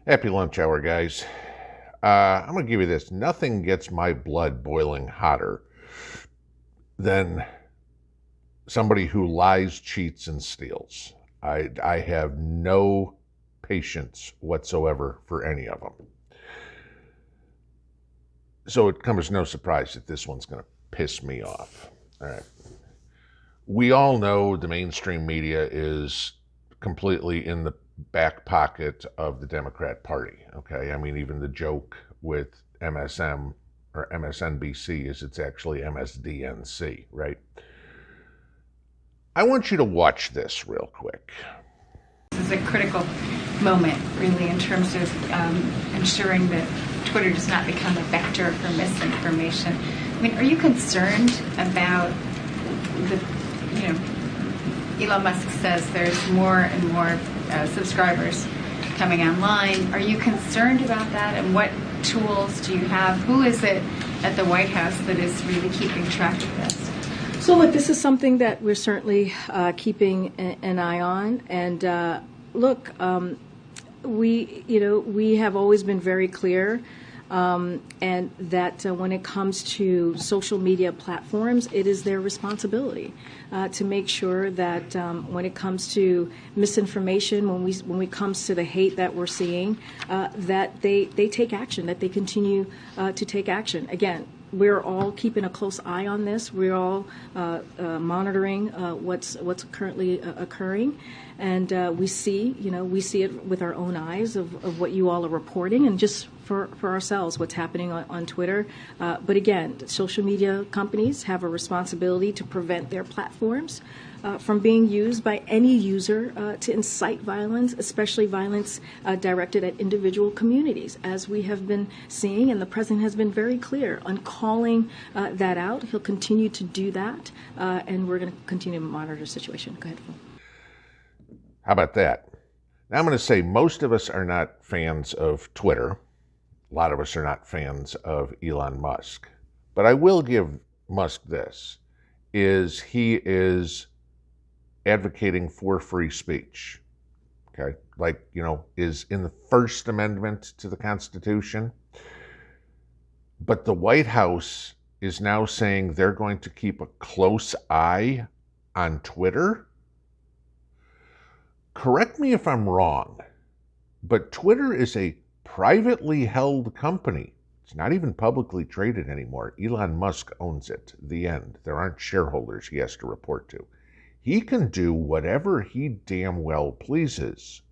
Happy lunch hour, guys. I'm going to give you this. Nothing gets my blood boiling hotter than somebody who lies, cheats, and steals. I have no patience whatsoever for any of them. So it comes as no surprise that this one's going to piss me off. All right. We all know the mainstream media is completely in the back pocket of the Democrat Party, okay? I mean, even the joke with MSM or MSNBC is it's actually MSDNC, right? I want you to watch this real quick. This is a critical moment, really, in terms of ensuring that Twitter does not become a vector for misinformation. I mean, are you concerned about Elon Musk says there's more and more subscribers coming online. Are you concerned about that? And what tools do you have? Who is it at the White House that is really keeping track of this? So look, this is something that we're certainly keeping an eye on. And we have always been very clear. And that when it comes to social media platforms, it is their responsibility to make sure that when it comes to misinformation, when it comes to the hate that we're seeing, that they take action, that they continue to take action. Again, we're all keeping a close eye on this. We're all monitoring what's currently occurring, and we see it with our own eyes of what you all are reporting, and just for ourselves what's happening on Twitter. But again, social media companies have a responsibility to prevent their platforms from being used by any user to incite violence, especially violence directed at individual communities, as we have been seeing, and the president has been very clear on calling that out. He'll continue to do that, and we're going to continue to monitor the situation. Go ahead, Phil. How about that? Now I'm going to say most of us are not fans of Twitter. A lot of us are not fans of Elon Musk. But I will give Musk this, is he is advocating for free speech, okay? Like, is in the First Amendment to the Constitution. But the White House is now saying they're going to keep a close eye on Twitter. Correct me if I'm wrong, but Twitter is a privately held company. It's not even publicly traded anymore. Elon Musk owns it. The end. There aren't shareholders he has to report to. He can do whatever he damn well pleases.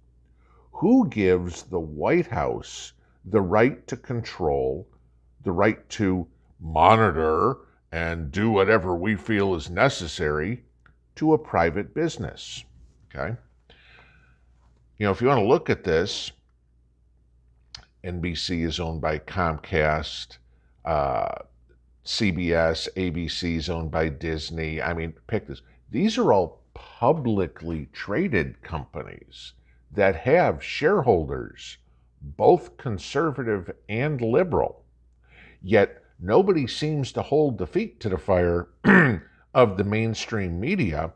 Who gives the White House the right to control, the right to monitor and do whatever we feel is necessary to a private business? Okay? If you want to look at this, NBC is owned by Comcast, CBS, ABC is owned by Disney. I mean, pick this. These are all publicly traded companies that have shareholders, both conservative and liberal. Yet nobody seems to hold the feet to the fire of the mainstream media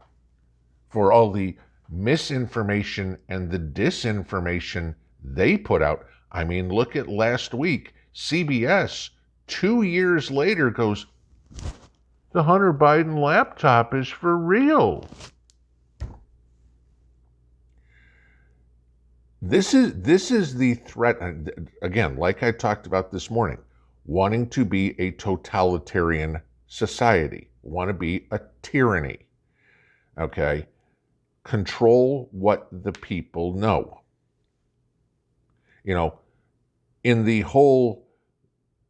for all the misinformation and the disinformation they put out. I mean, look at last week. CBS, 2 years later, goes, the Hunter Biden laptop is for real. This is the threat, again, like I talked about this morning, wanting to be a totalitarian society, want to be a tyranny, okay? Control what the people know. In the whole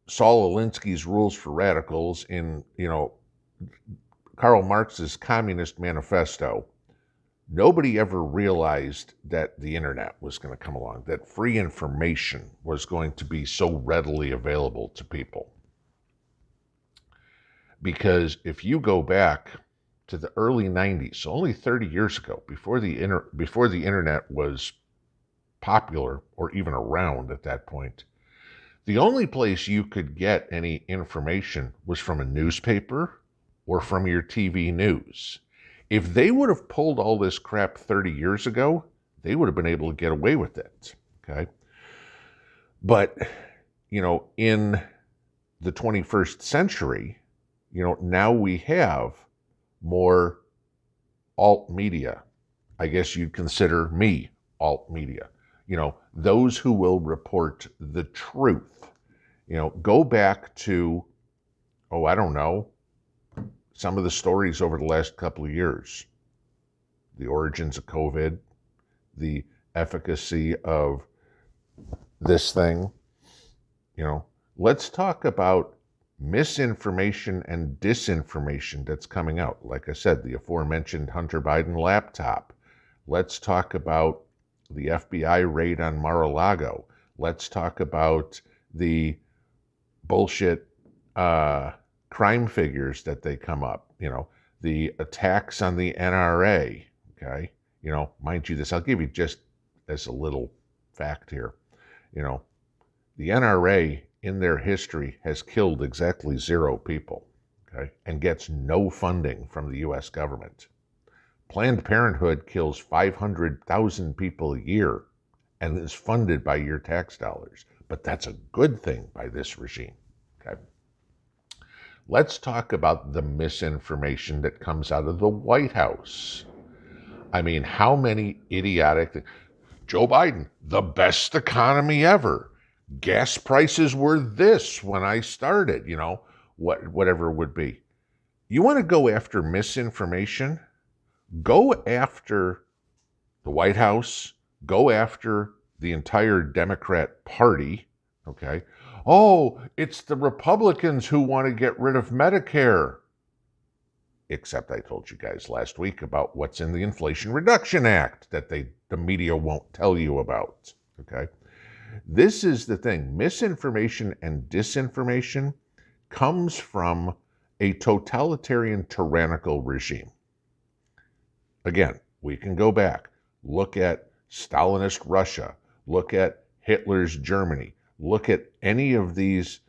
Saul Alinsky's Rules for Radicals, in, Karl Marx's Communist Manifesto, nobody ever realized that the internet was going to come along, that free information was going to be so readily available to people. Because if you go back to the early 90s, so only 30 years ago, before the internet was popular or even around at that point, the only place you could get any information was from a newspaper or from your TV news. If they would have pulled all this crap 30 years ago, they would have been able to get away with it, okay? But, in the 21st century, now we have more alt media. I guess you'd consider me alt media. Those who will report the truth. Go back to, I don't know, some of the stories over the last couple of years. The origins of COVID, the efficacy of this thing. Let's talk about misinformation and disinformation that's coming out. Like I said, the aforementioned Hunter Biden laptop. Let's talk about the FBI raid on Mar-a-Lago. Let's talk about the bullshit crime figures that they come up. The attacks on the NRA. Okay, mind you, I'll give you just as a little fact here. The NRA in their history has killed exactly 0 people, okay, and gets no funding from the U.S. government. Planned Parenthood kills 500,000 people a year and is funded by your tax dollars. But that's a good thing by this regime, okay? Let's talk about the misinformation that comes out of the White House. I mean, how many idiotic... Joe Biden, the best economy ever. Gas prices were this when I started, whatever it would be. You want to go after misinformation? Go after the White House. Go after the entire Democrat Party, okay? Oh, it's the Republicans who want to get rid of Medicare. Except I told you guys last week about what's in the Inflation Reduction Act that the media won't tell you about, okay? This is the thing. Misinformation and disinformation comes from a totalitarian, tyrannical regime. Again, we can go back, look at Stalinist Russia, look at Hitler's Germany, look at any of these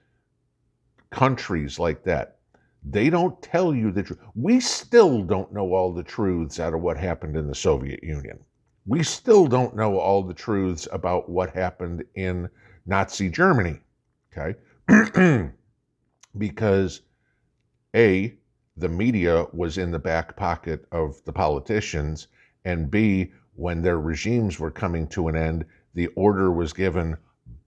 countries like that. They don't tell you the truth. We still don't know all the truths out of what happened in the Soviet Union. We still don't know all the truths about what happened in Nazi Germany, okay? Because A, the media was in the back pocket of the politicians, and B, when their regimes were coming to an end, the order was given,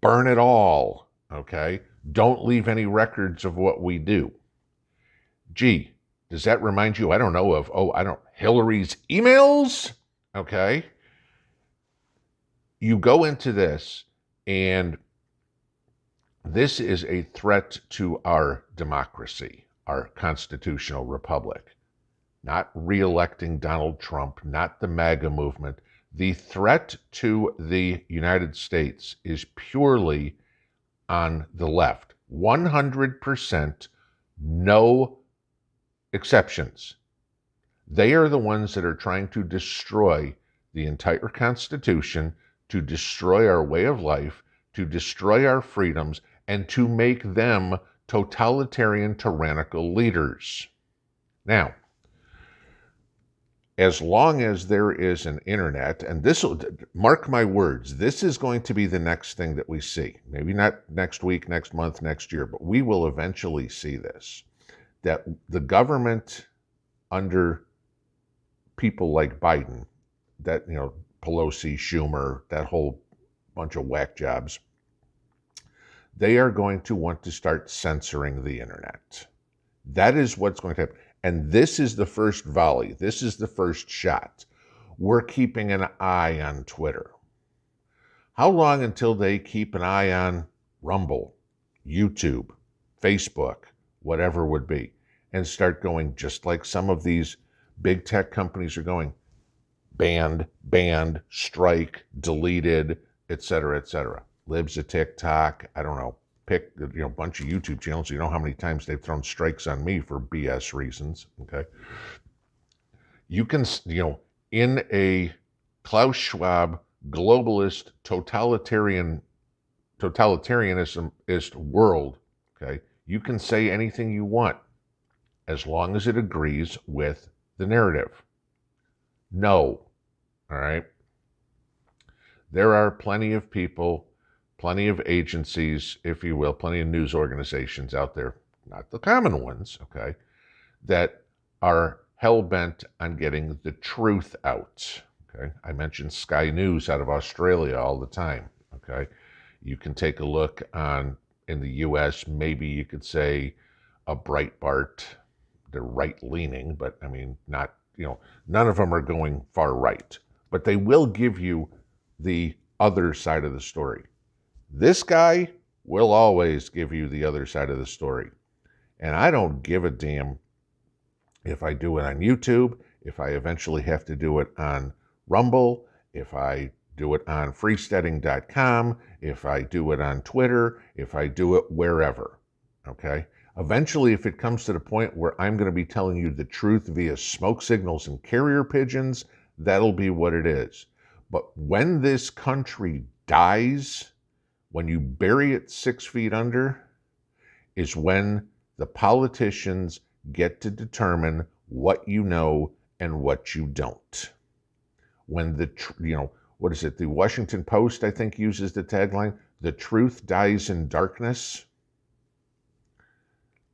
burn it all, okay? Don't leave any records of what we do. Gee, does that remind you, Hillary's emails? Okay. You go into this, and this is a threat to our democracy, our constitutional republic. Not re-electing Donald Trump, not the MAGA movement. The threat to the United States is purely on the left. 100% no exceptions. They are the ones that are trying to destroy the entire Constitution, to destroy our way of life, to destroy our freedoms, and to make them totalitarian, tyrannical leaders. Now, as long as there is an internet, and mark my words, this is going to be the next thing that we see. Maybe not next week, next month, next year, but we will eventually see this. That the government under people like Biden, that, Pelosi, Schumer, that whole bunch of whack jobs, they are going to want to start censoring the internet. That is what's going to happen. And this is the first volley. This is the first shot. We're keeping an eye on Twitter. How long until they keep an eye on Rumble, YouTube, Facebook, whatever would be, and start going just like some of these big tech companies are going, banned, strike, deleted, etc., etc. Libs of TikTok, I don't know, pick a bunch of YouTube channels. You know how many times they've thrown strikes on me for BS reasons, okay? You can, in a Klaus Schwab globalist totalitarianist world, okay, you can say anything you want as long as it agrees with the narrative. No, all right? There are plenty of people plenty of agencies, if you will, plenty of news organizations out there, not the common ones, okay, that are hell-bent on getting the truth out, okay? I mention Sky News out of Australia all the time, okay? You can take a look on, in the U.S., maybe you could say a Breitbart. They're right-leaning, but I mean, not, none of them are going far right. But they will give you the other side of the story. This guy will always give you the other side of the story. And I don't give a damn if I do it on YouTube, if I eventually have to do it on Rumble, if I do it on freesteading.com, if I do it on Twitter, if I do it wherever, okay? Eventually, if it comes to the point where I'm going to be telling you the truth via smoke signals and carrier pigeons, that'll be what it is. But when this country dies, when you bury it 6 feet under, is when the politicians get to determine what you know and what you don't. When what is it? The Washington Post, I think, uses the tagline, "The truth dies in darkness."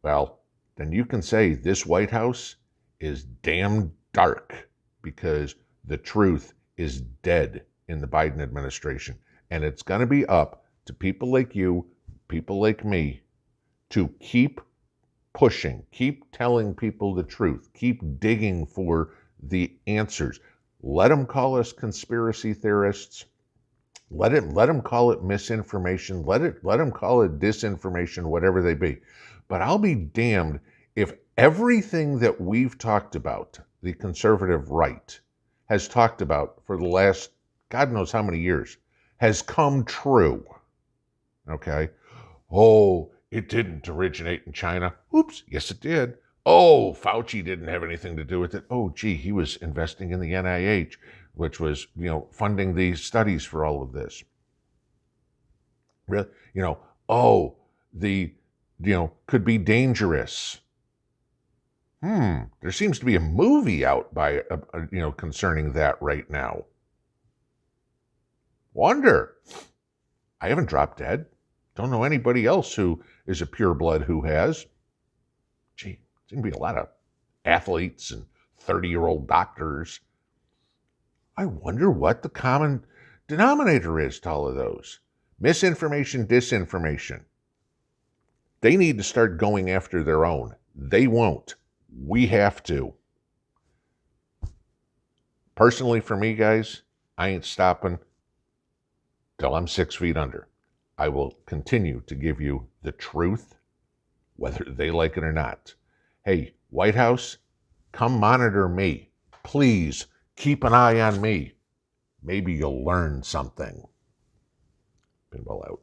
Well, then you can say this White House is damn dark because the truth is dead in the Biden administration. And it's going to be up to people like you, people like me, to keep pushing, keep telling people the truth, keep digging for the answers. Let them call us conspiracy theorists. Let them call it misinformation. Let them call it disinformation, whatever they be. But I'll be damned if everything that we've talked about, the conservative right has talked about for the last God knows how many years, has come true. Okay? Oh, it didn't originate in China. Oops, yes it did. Oh, Fauci didn't have anything to do with it. Oh, gee, he was investing in the NIH, which was, funding these studies for all of this. Really, oh, the, could be dangerous. There seems to be a movie out by, concerning that right now. Wonder. I haven't dropped dead. Don't know anybody else who is a pureblood who has. Gee, there's going to be a lot of athletes and 30-year-old doctors. I wonder what the common denominator is to all of those. Misinformation, disinformation. They need to start going after their own. They won't. We have to. Personally, for me, guys, I ain't stopping till I'm 6 feet under. I will continue to give you the truth, whether they like it or not. Hey, White House, come monitor me. Please keep an eye on me. Maybe you'll learn something. Pinball out.